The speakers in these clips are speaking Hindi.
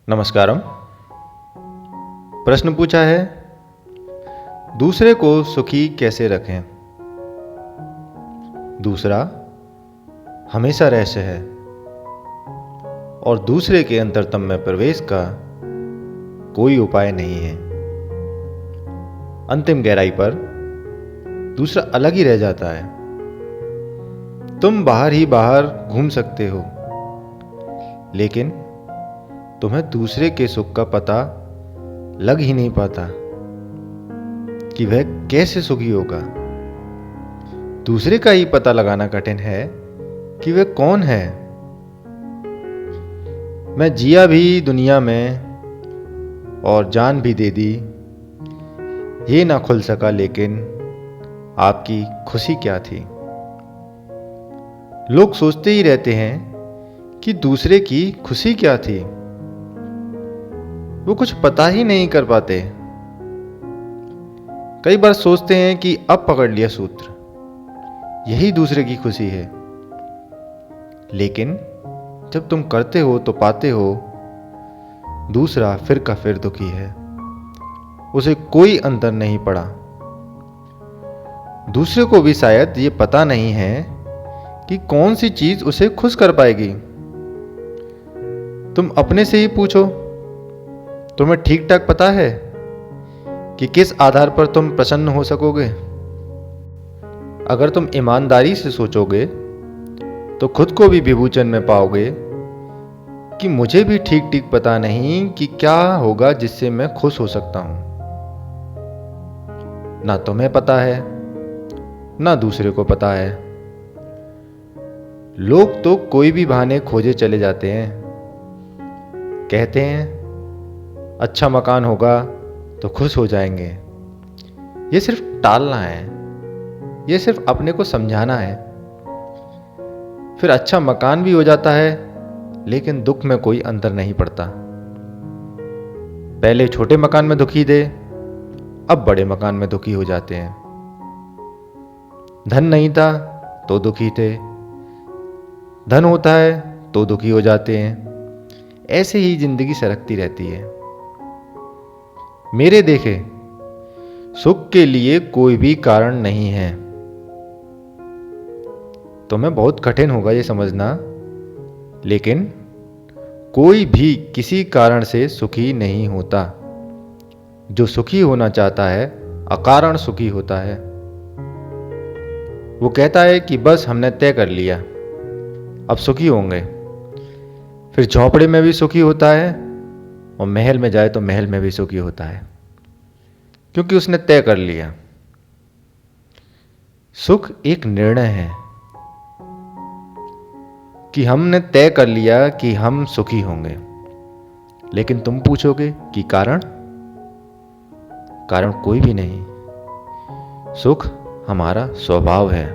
नमस्कारम। प्रश्न पूछा है, दूसरे को सुखी कैसे रखें। दूसरा हमेशा रहस्य है और दूसरे के अंतरतम में प्रवेश का कोई उपाय नहीं है। अंतिम गहराई पर दूसरा अलग ही रह जाता है। तुम बाहर ही बाहर घूम सकते हो, लेकिन तुम्हें दूसरे के सुख का पता लग ही नहीं पाता कि वह कैसे सुखी होगा। दूसरे का ही पता लगाना कठिन है कि वह कौन है। मैं जिया भी दुनिया में और जान भी दे दी, ये ना खुल सका लेकिन आपकी खुशी क्या थी। लोग सोचते ही रहते हैं कि दूसरे की खुशी क्या थी, वो कुछ पता ही नहीं कर पाते। कई बार सोचते हैं कि अब पकड़ लिया सूत्र, यही दूसरे की खुशी है। लेकिन जब तुम करते हो तो पाते हो दूसरा फिर का फिर दुखी है। उसे कोई अंतर नहीं पड़ा। दूसरे को भी शायद ये पता नहीं है कि कौन सी चीज उसे खुश कर पाएगी। तुम अपने से ही पूछो, तुम्हें ठीक ठाक पता है कि किस आधार पर तुम प्रसन्न हो सकोगे। अगर तुम ईमानदारी से सोचोगे तो खुद को भी विभूचन में पाओगे कि मुझे भी ठीक ठीक पता नहीं कि क्या होगा जिससे मैं खुश हो सकता हूं। ना तुम्हें पता है, ना दूसरे को पता है। लोग तो कोई भी बहाने खोजे चले जाते हैं। कहते हैं अच्छा मकान होगा तो खुश हो जाएंगे। ये सिर्फ टालना है, ये सिर्फ अपने को समझाना है। फिर अच्छा मकान भी हो जाता है, लेकिन दुख में कोई अंतर नहीं पड़ता। पहले छोटे मकान में दुखी थे, अब बड़े मकान में दुखी हो जाते हैं। धन नहीं था तो दुखी थे, धन होता है तो दुखी हो जाते हैं। ऐसे ही जिंदगी सरकती रहती है। मेरे देखे सुख के लिए कोई भी कारण नहीं है। तुम्हें बहुत कठिन होगा ये समझना, लेकिन कोई भी किसी कारण से सुखी नहीं होता। जो सुखी होना चाहता है अकारण सुखी होता है। वो कहता है कि बस हमने तय कर लिया, अब सुखी होंगे। फिर झोपड़े में भी सुखी होता है और महल में जाए तो महल में भी सुखी होता है, क्योंकि उसने तय कर लिया। सुख एक निर्णय है कि हमने तय कर लिया कि हम सुखी होंगे। लेकिन तुम पूछोगे कि कारण? कारण कोई भी नहीं। सुख हमारा स्वभाव है,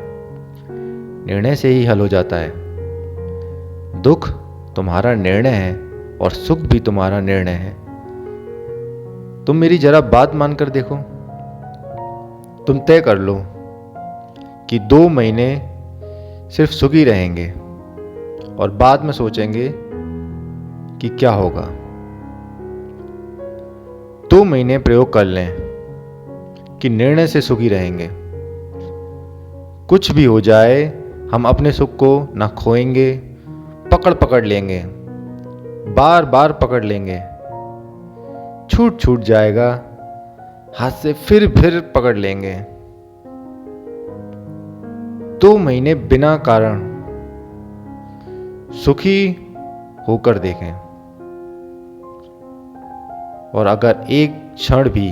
निर्णय से ही हल हो जाता है। दुख तुम्हारा निर्णय है और सुख भी तुम्हारा निर्णय है। तुम मेरी जरा बात मानकर देखो। तुम तय कर लो कि 2 महीने सिर्फ सुखी रहेंगे और बाद में सोचेंगे कि क्या होगा। 2 महीने प्रयोग कर लें कि निर्णय से सुखी रहेंगे। कुछ भी हो जाए हम अपने सुख को ना खोएंगे, पकड़ पकड़ लेंगे, बार बार पकड़ लेंगे। छूट छूट जाएगा हाथ से, फिर पकड़ लेंगे। 2 महीने बिना कारण सुखी होकर देखें, और अगर एक क्षण भी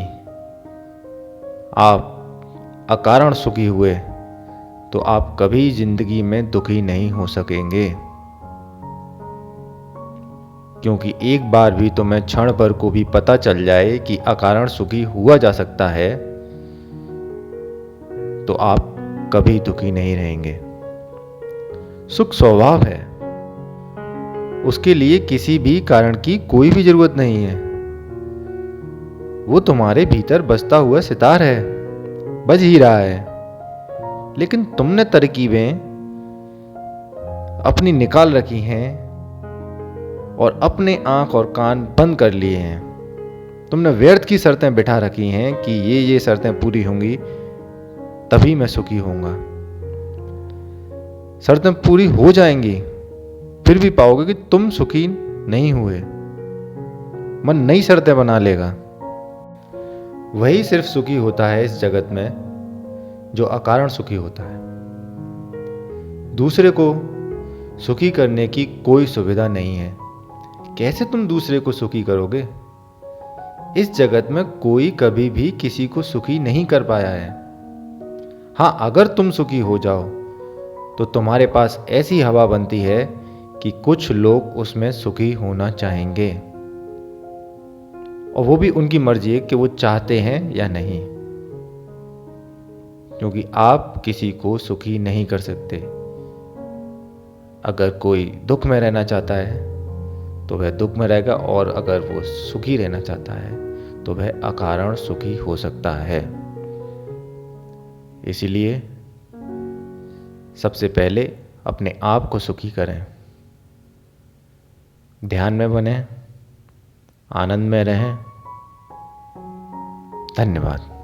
आप अकारण सुखी हुए तो आप कभी जिंदगी में दुखी नहीं हो सकेंगे। क्योंकि एक बार भी तुम्हें क्षण भर को भी पता चल जाए कि अकारण सुखी हुआ जा सकता है तो आप कभी दुखी नहीं रहेंगे। सुख स्वभाव है, उसके लिए किसी भी कारण की कोई भी जरूरत नहीं है। वो तुम्हारे भीतर बसता हुआ सितार है, बज ही रहा है। लेकिन तुमने तरकीबें अपनी निकाल रखी हैं और अपने आंख और कान बंद कर लिए हैं। तुमने व्यर्थ की शर्तें बिठा रखी हैं कि ये शर्तें पूरी होंगी तभी मैं सुखी होऊंगा। शर्तें पूरी हो जाएंगी फिर भी पाओगे कि तुम सुखी नहीं हुए। मन नई शर्तें बना लेगा। वही सिर्फ सुखी होता है इस जगत में जो अकारण सुखी होता है। दूसरे को सुखी करने की कोई सुविधा नहीं है। कैसे तुम दूसरे को सुखी करोगे? इस जगत में कोई कभी भी किसी को सुखी नहीं कर पाया है। हाँ, अगर तुम सुखी हो जाओ तो तुम्हारे पास ऐसी हवा बनती है कि कुछ लोग उसमें सुखी होना चाहेंगे, और वो भी उनकी मर्जी है कि वो चाहते हैं या नहीं, क्योंकि आप किसी को सुखी नहीं कर सकते। अगर कोई दुख में रहना चाहता है तो वह दुख में रहेगा, और अगर वो सुखी रहना चाहता है तो वह अकारण सुखी हो सकता है। इसीलिए सबसे पहले अपने आप को सुखी करें, ध्यान में बने, आनंद में रहें। धन्यवाद।